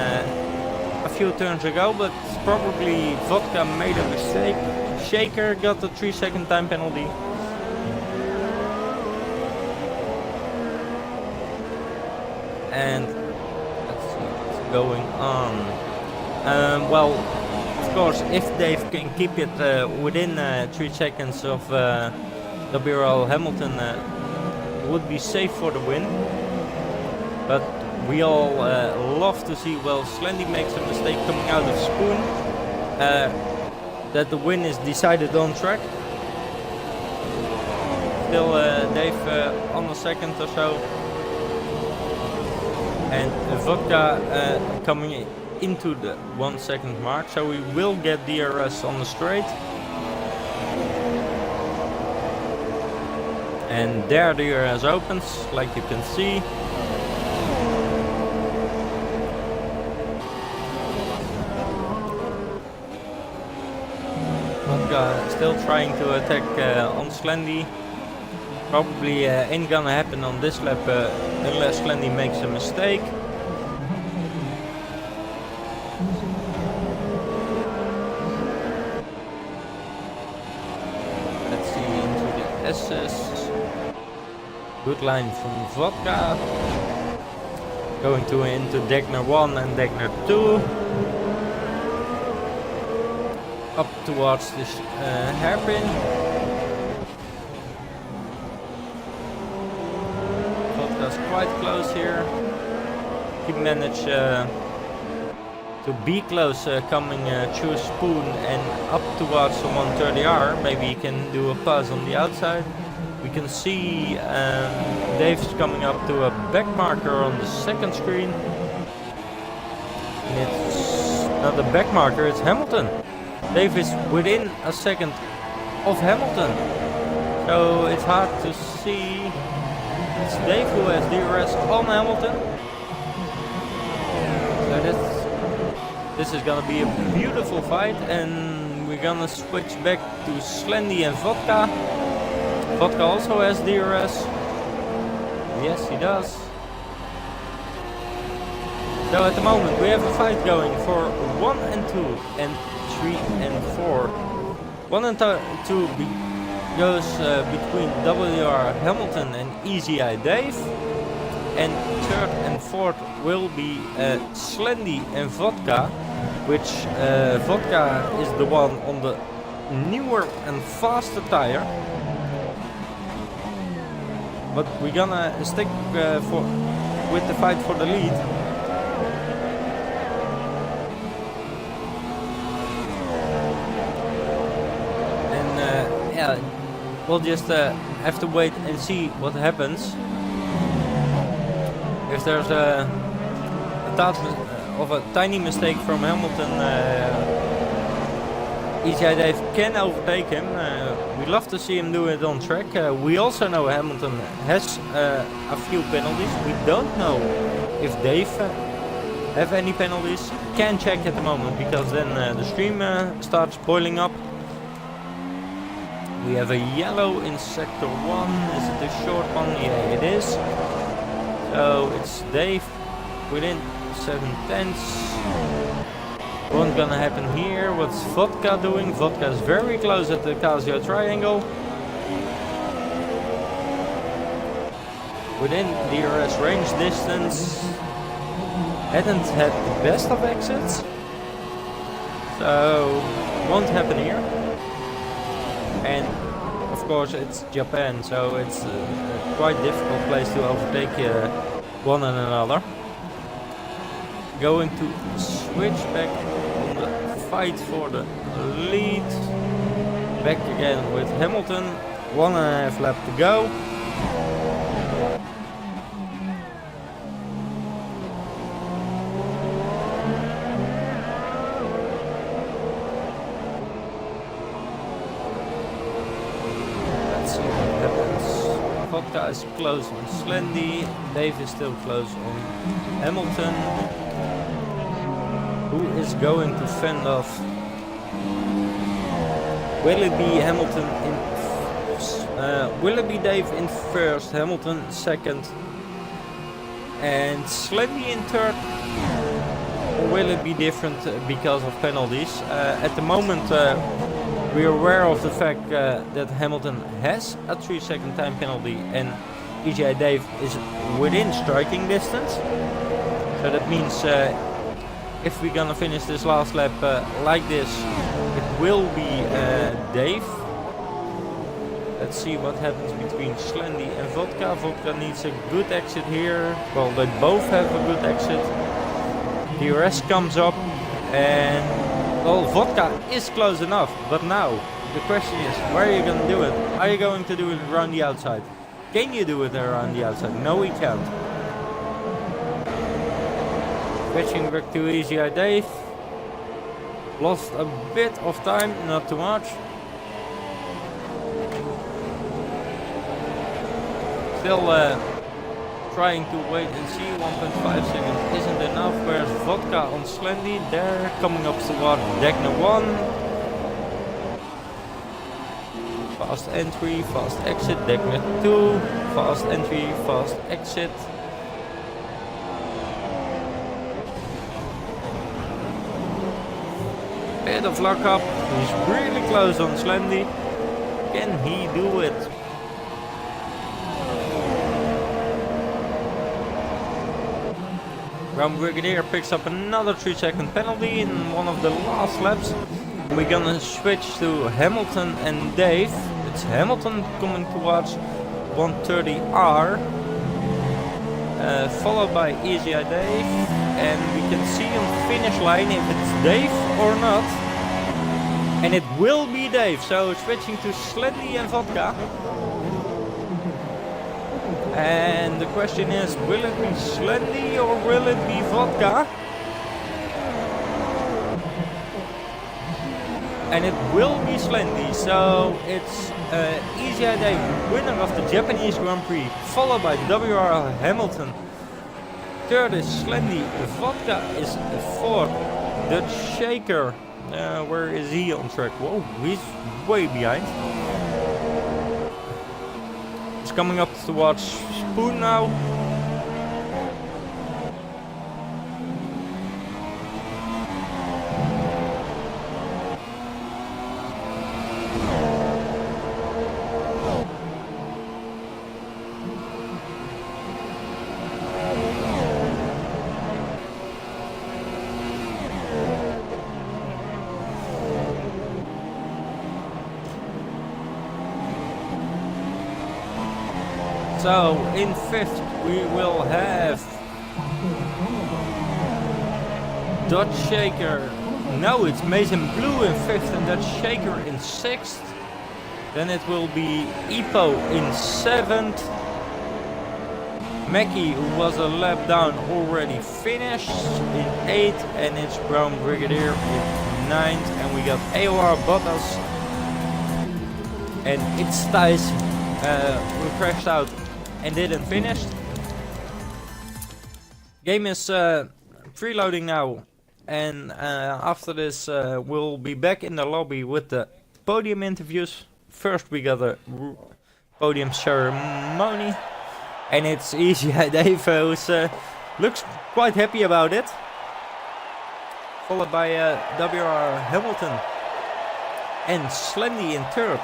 [SPEAKER 1] a few turns ago, but probably vodka made a mistake. Shaker got a 3-second time penalty. And let's see what's going on. Well, of course, if Dave can keep it within 3 seconds of overal Hamilton, would be safe for the win. But we all love to see, well, Slendy makes a mistake coming out of Spoon, that the win is decided on track. Still Dave on a second or so. And vodka coming into the 1 second mark, so we will get DRS on the straight. And there DRS opens, like you can see. Vodka still trying to attack on Slendy. Probably ain't gonna happen on this lap unless Slendy makes a mistake. Let's see into the S's. Good line from Vodka. Going into Degner 1 and Degner 2. Up towards this hairpin. Quite close here. He managed to be close coming through Spoon and up towards the 130R. Maybe he can do a pass on the outside. We can see Dave's coming up to a back marker on the second screen. And it's not a back marker, it's Hamilton. Dave is within a second of Hamilton. So it's hard to see. It's Dave who has DRS on Hamilton. So this is gonna be a beautiful fight, and we're gonna switch back to Slendy and Vodka. Vodka also has DRS. Yes, he does. So at the moment we have a fight going for 1 and 2 and 3 and 4. 1 and 2 goes between WR Hamilton and EGI Dave, and 3rd and 4th will be Slendy and Vodka, which Vodka is the one on the newer and faster tire. But we're gonna stick with the fight for the lead. And yeah, we'll just have to wait and see what happens. If there's a tiny mistake from Hamilton, EGI Dave can overtake him. We We'd love to see him do it on track. We also know Hamilton has a few penalties. We don't know if Dave have any penalties. Can't check at the moment because then the stream starts boiling up. We have a yellow in sector 1. Is it the short one? Yeah, it is. So it's Dave within 7/10. What's gonna happen here? What's Vodka doing? Vodka is very close at the Casio triangle. Within DRS range distance. Hadn't had the best of exits. So won't happen here. And of course it's Japan, so it's a quite difficult place to overtake one and another. Going to switch back on the fight for the lead. Back again with Hamilton. 1.5 lap to go. Vodka is close on Slendy. Dave is still close on Hamilton. Who is going to fend off? Will it be Hamilton in? Will it be Dave in first, Hamilton second, and Slendy in third? Or will it be different because of penalties? At the moment, we are aware of the fact that Hamilton has a 3-second time penalty and EGI Dave is within striking distance. So that means if we're gonna finish this last lap like this, it will be Dave. Let's see what happens between Slendy and Vodka. Vodka needs a good exit here. Well, they both have a good exit. DRS comes up and well, Vodka is close enough, but now the question is, where are you going to do it? Are you going to do it around the outside? Can you do it around the outside? No, we can't. Switching back to EGI Dave. Lost a bit of time, not too much. Still trying to wait and see. 1.5 seconds isn't enough. Where's Vodka on Slendy? There, coming up toward Degner 1. Fast entry, fast exit. Degner 2. Fast entry, fast exit. Bit of luck up. He's really close on Slendy. Can he do it? Brown Brigadier picks up another 3-second penalty in one of the last laps. We're gonna switch to Hamilton and Dave. It's Hamilton coming towards 130R, followed by EGI Dave, and we can see on the finish line if it's Dave or not. And it will be Dave, so switching to Slendy and Vodka. And the question is, will it be Slendy or will it be Vodka? And it will be Slendy, so it's EGI Dave, winner of the Japanese Grand Prix, followed by WRL Hamilton. Third is Slendy, Vodka is fourth. Dutch Shaker, where is he on track? Whoa, he's way behind. Coming up towards Spoon now. So in fifth we will have Dutch Shaker. No, it's Mason Blue in fifth and Dutch Shaker in sixth. Then it will be Ipo in seventh. Mackie, who was a lap down, already finished in eighth, and it's Brown Brigadier in ninth. And we got AOR Bottas and it's Thijs who crashed out and didn't finish. Game is preloading now, and after this we'll be back in the lobby with the podium interviews. First we got a podium ceremony, and it's Easy Dave who looks quite happy about it, followed by WR Hamilton and Slendy in third.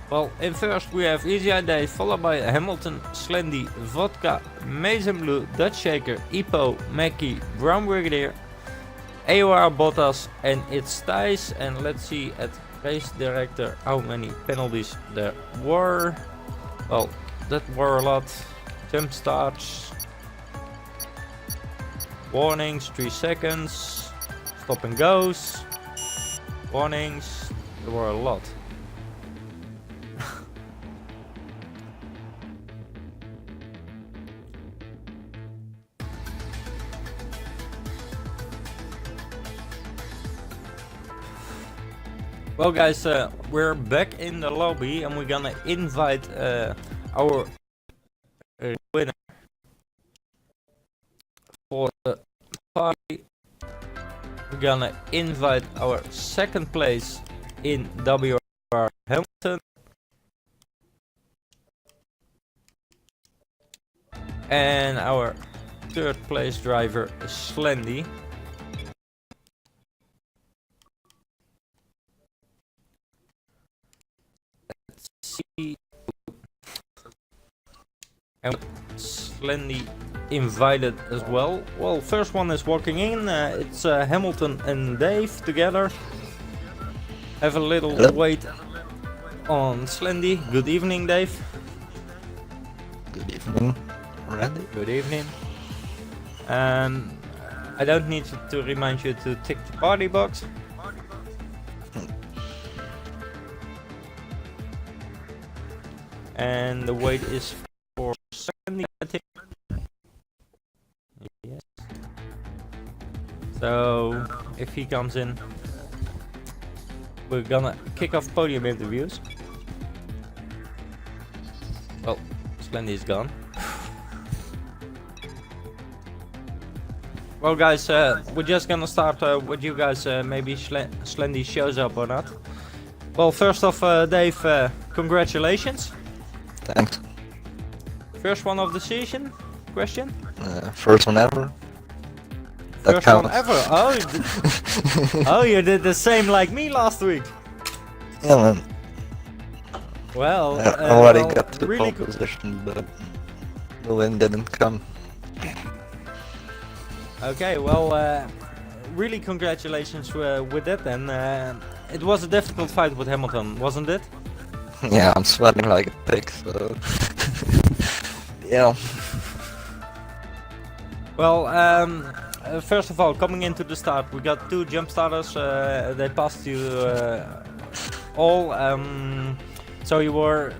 [SPEAKER 1] Well, in first we have Easy Dave, followed by Hamilton, Slendy, Vodka, Mason Blue, Dutch Shaker, Ipo, Mackie, Brown Brigadier, AOR Bottas, and it's Thijs. And let's see at race director how many penalties there were. Well, that were a lot. Jump starts, warnings, 3 seconds, stop and goes, warnings, there were a lot. Well guys, we're back in the lobby and we're gonna invite our winner for the party. We're gonna invite our second place in WR Hamilton and our third place driver is Slendy. And Slendy invited as well. Well, first one is walking in. It's Hamilton and Dave together. Have a little wait on Slendy. Good evening, Dave.
[SPEAKER 2] Good evening, Randy.
[SPEAKER 1] Good evening. I don't need to remind you to tick the party box. And the wait is for Slendy, I think. Yes. So if he comes in, we're gonna kick off podium interviews. Well, Slendy is gone. Well guys, we're just gonna start with you guys, maybe Slendy shows up or not. Well, first off, Dave, congratulations.
[SPEAKER 2] Thanks.
[SPEAKER 1] First one of the season? Question?
[SPEAKER 2] First one ever. That
[SPEAKER 1] First
[SPEAKER 2] counts.
[SPEAKER 1] one ever. Oh, oh, you did the same like me last week.
[SPEAKER 2] Yeah, man.
[SPEAKER 1] Well,
[SPEAKER 2] I already
[SPEAKER 1] well,
[SPEAKER 2] got to the
[SPEAKER 1] really
[SPEAKER 2] pole position, but the win didn't come.
[SPEAKER 1] Okay, well, really congratulations with that then. It was a difficult fight with Hamilton, wasn't it?
[SPEAKER 2] Yeah, I'm sweating like a pig, so... yeah.
[SPEAKER 1] Well, first of all, coming into the start, we got 2 jump starters. They passed you all, so you were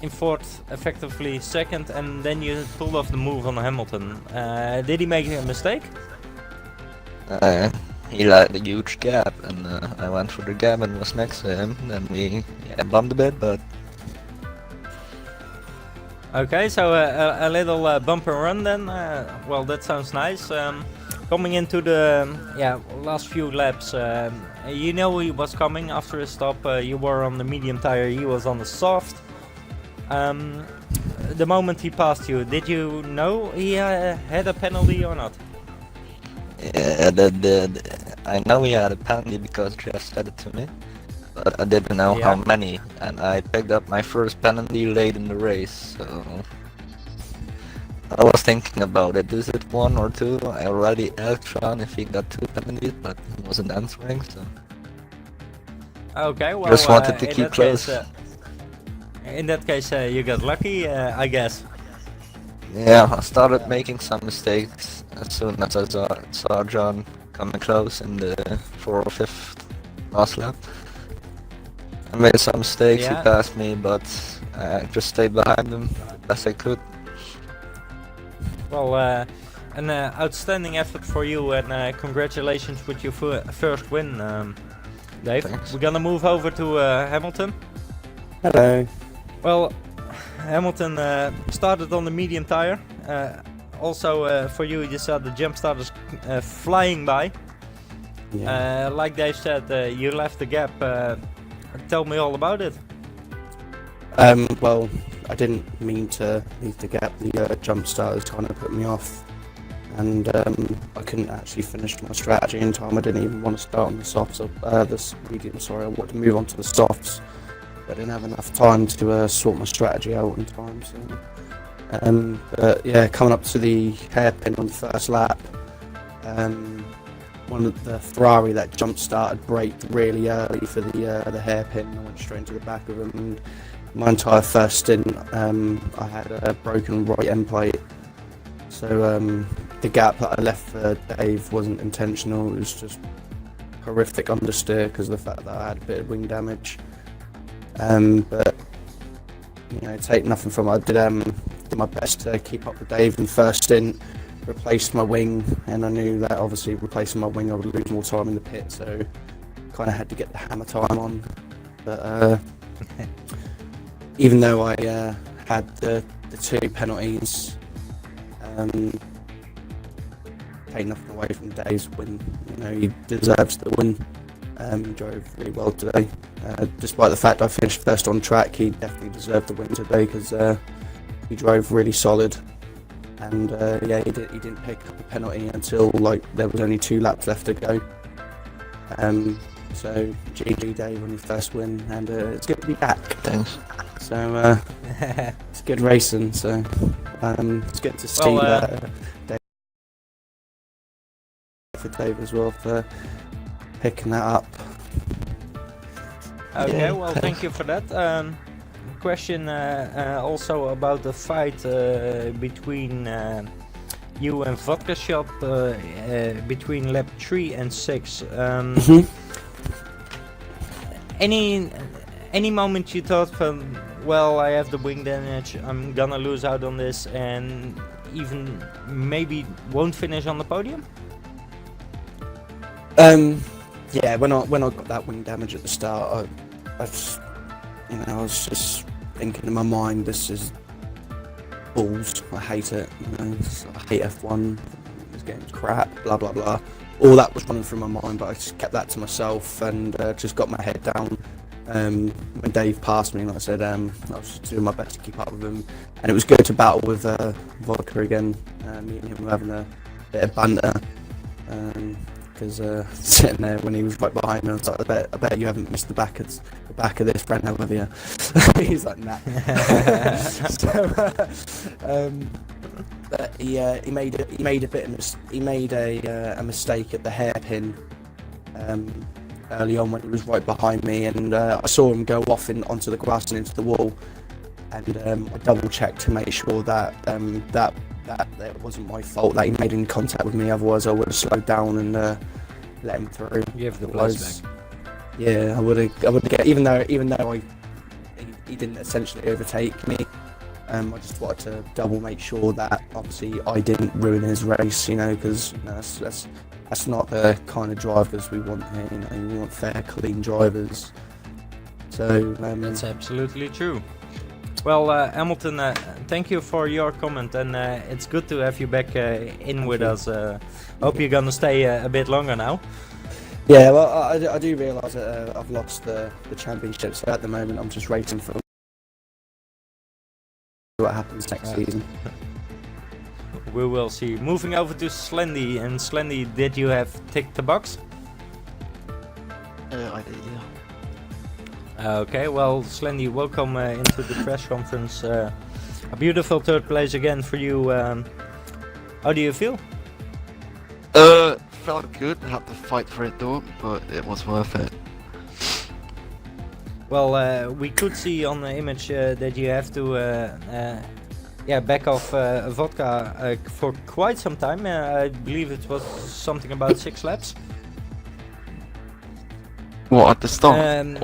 [SPEAKER 1] in fourth, effectively second, and then you pulled off the move on Hamilton. Did he make a mistake?
[SPEAKER 2] He had a huge gap, and I went through the gap and was next to him. Then we bumped a bit, but...
[SPEAKER 1] Okay, so a little bump and run then. Well, that sounds nice. Coming into the last few laps, you know he was coming after his stop. You were on the medium tire, he was on the soft. The moment he passed you, did you know he had a penalty or not?
[SPEAKER 2] Yeah, I know he had a penalty because Jeff said it to me, but I didn't know how many, and I picked up my first penalty late in the race, so I was thinking about it. Is it 1 or 2? I already asked Sean if he got 2 penalties, but he wasn't answering, so...
[SPEAKER 1] Okay, well,
[SPEAKER 2] just wanted to keep close.
[SPEAKER 1] In that case, you got lucky, I guess.
[SPEAKER 2] Yeah, I started making some mistakes as soon as I saw John coming close in the 4th or 5th last lap. I made some mistakes,
[SPEAKER 1] Yeah.
[SPEAKER 2] he passed me, but I just stayed behind him best I could.
[SPEAKER 1] Well, an outstanding effort for you, and congratulations with your first win, Dave.
[SPEAKER 2] Thanks.
[SPEAKER 1] We're gonna move over to Hamilton.
[SPEAKER 3] Hello.
[SPEAKER 1] Well, Hamilton started on the medium tire. Also, for you, you saw the jump starters flying by.
[SPEAKER 3] Yeah.
[SPEAKER 1] Like Dave said, you left the gap. Tell me all about it.
[SPEAKER 3] Well, I didn't mean to leave the gap. The jump starters kind of put me off, and I couldn't actually finish my strategy in time. I didn't even want to start on the softs, this medium. Sorry, I wanted to move on to the softs, but I didn't have enough time to sort my strategy out in time. So, but yeah, coming up to the hairpin on the first lap, one of the Ferrari that jump started braked really early for the hairpin. I went straight into the back of him, and my entire first stint, I had a broken right end plate. So the gap that I left for Dave wasn't intentional. It was just horrific understeer because of the fact that I had a bit of wing damage. But you know, take nothing from it. I did my best to keep up with Dave in the first stint. Replaced my wing, and I knew that obviously replacing my wing I would lose more time in the pit, so kind of had to get the hammer time on. But even though I had the 2 penalties, take nothing away from Dave's win. You know, he deserves the win. He drove really well today. Despite the fact I finished first on track, he definitely deserved the win today because he drove really solid. And yeah, he didn't pick up a penalty until like there was only 2 laps left to go. So GG Dave on your first win, and it's good to be back.
[SPEAKER 2] Thanks.
[SPEAKER 3] So it's good racing. So it's good to see that Dave, for Dave as well for picking that up.
[SPEAKER 1] Okay,
[SPEAKER 2] Yeah,
[SPEAKER 1] well,
[SPEAKER 2] thanks.
[SPEAKER 1] thank you for that. Question also about the fight between you and Vodka Shop between lap 3 and 6. Any moment you thought from, well, I have the wing damage, I'm gonna lose out on this, and even maybe won't finish on the podium?
[SPEAKER 3] Yeah, when I got that wing damage at the start, I was just thinking in my mind, this is balls. I hate it. You know, I hate F1. This game's crap. Blah blah blah. All that was running through my mind, but I just kept that to myself and just got my head down. When Dave passed me, like I said, I was just doing my best to keep up with him, and it was good to battle with Vodka again. Me and him were having a bit of banter. Because sitting there when he was right behind me, I was like, I bet you haven't missed the back of this friend, have you? He's like, nah. But he made a mistake at the hairpin early on when he was right behind me, and I saw him go off onto the grass and into the wall, and I double checked to make sure that that it wasn't my fault that he made any contact with me. Otherwise, I would have slowed down and let him through.
[SPEAKER 1] Give the place back.
[SPEAKER 3] Yeah, I would have get even though he didn't essentially overtake me. I just wanted to double make sure that obviously I didn't ruin his race, you know, because that's not the kind of drivers we want here. You know, we want fair, clean drivers. So
[SPEAKER 1] That's absolutely true. Well, Hamilton, thank you for your comment, and it's good to have you back in with us. Hope you're gonna stay a bit longer now.
[SPEAKER 3] yeah, well, I do realise that I've lost the championship, so at the moment I'm just racing for what happens next season.
[SPEAKER 1] We will see. Moving over to Slendy, and Slendy, did you have ticked the box?
[SPEAKER 4] I did, yeah.
[SPEAKER 1] Okay, well, Slendy, welcome into the press conference. A beautiful third place again for you. How do you feel?
[SPEAKER 4] Felt good. Had to fight for it though, but it was worth it.
[SPEAKER 1] Well, we could see on the image that you have to back off vodka for quite some time. I believe it was something about 6 laps.
[SPEAKER 4] What, at the start?
[SPEAKER 1] Um,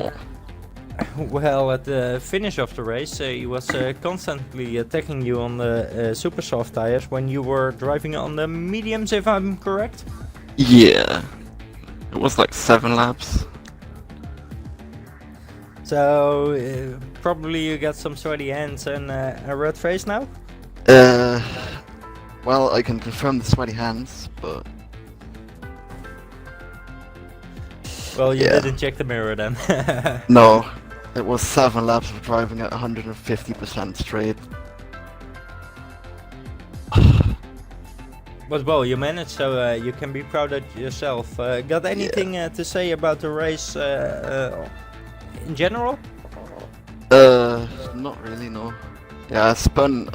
[SPEAKER 1] Well, at the finish of the race, he was constantly attacking you on the super soft tires when you were driving on the mediums, if I'm correct.
[SPEAKER 4] Yeah. It was like 7 laps.
[SPEAKER 1] So probably you got some sweaty hands and a red face now.
[SPEAKER 4] Well, I can confirm the sweaty hands, but
[SPEAKER 1] Well, you
[SPEAKER 4] Yeah.
[SPEAKER 1] didn't check the mirror then.
[SPEAKER 4] no. It was 7 laps of driving at 150% straight.
[SPEAKER 1] But well, you managed, so you can be proud of yourself. Got anything to say about the race in general?
[SPEAKER 4] Not really, no. Yeah, I spun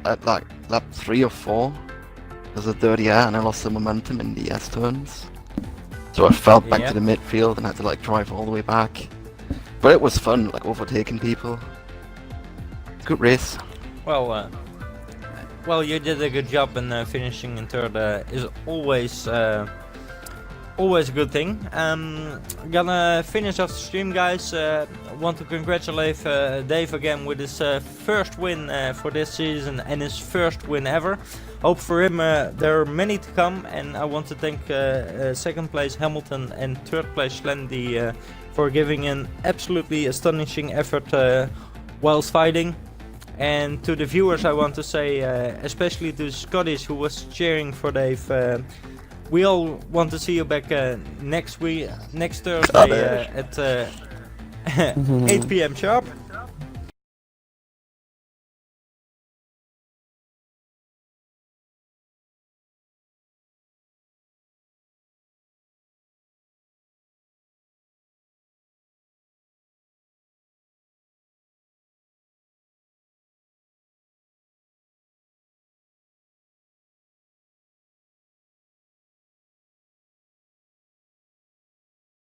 [SPEAKER 4] at like lap 3 or 4 because of dirty air, and I lost the momentum in the S turns. So I fell back
[SPEAKER 1] Yeah.
[SPEAKER 4] to the midfield and had to like drive all the way back. But it was fun, like overtaking people. Good race.
[SPEAKER 1] Well, well, you did a good job, and finishing in third is always a good thing. Gonna finish off the stream, guys. Want to congratulate Dave again with his first win for this season and his first win ever. Hope for him there are many to come, and I want to thank second place Hamilton and third place Slendy for giving an absolutely astonishing effort whilst fighting. And to the viewers, I want to say, especially to Scottish who was cheering for Dave, we all want to see you back next Thursday at 8 p.m. sharp.